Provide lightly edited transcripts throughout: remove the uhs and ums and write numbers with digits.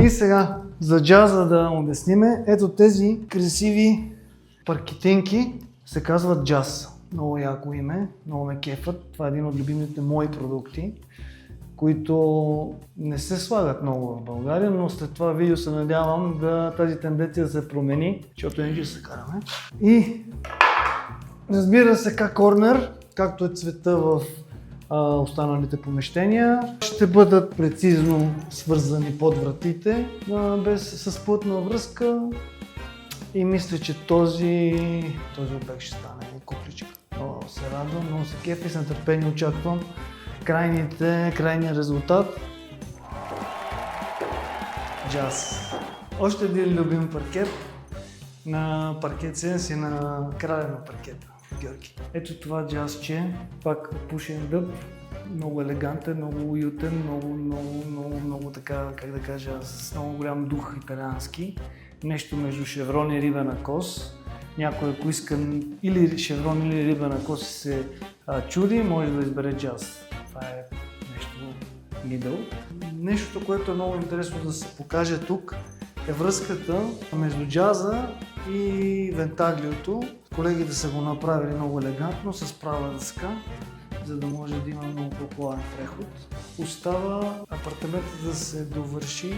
И сега за джаза да обясниме. Ето тези красиви паркетинки се казват джаз. Много яко име, много ме кефът. Това е един от любимите мои продукти, които не се слагат много в България, но след това видео се надявам тази тенденция да се промени, защото не се караме. И разбира се, K-Corner, както е цвета в останалите помещения, ще бъдат прецизно свързани под вратите, с плътна връзка. И мисля, че този обект ще стане купличка. Много се радвам, много се кефи, с нетърпение очаквам крайния резултат. Джаз. Още един любим паркет на Паркет Сенс и на краля на паркета, Георги. Ето това джазче, пак пушен дъб, много елегантен, много уютен, много така, как да кажа, с много голям дух италиански. Нещо между шеврон и рибена кост. Някой, ако иска или шеврон, или рибена кост и се чуди, може да избере джаз. Това е нещо middle. Нещото, което е много интересно да се покаже тук, е връзката между джаза и вентаглиото. Колегите са го направили много елегантно, с права дъска, за да може да има много по-плавен преход. Остава апартаментът да се довърши,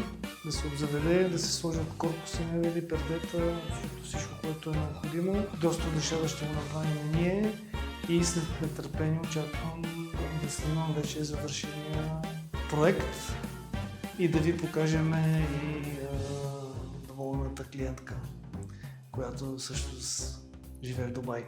да се обзаведе, да се сложат корпуси, мебели, пердета, всичко, което е необходимо. Доста дешево ще го направим ние и след нетърпение очаквам да снимам вече завършения проект и да ви покажем и доволната клиентка, която също живее в Дубай.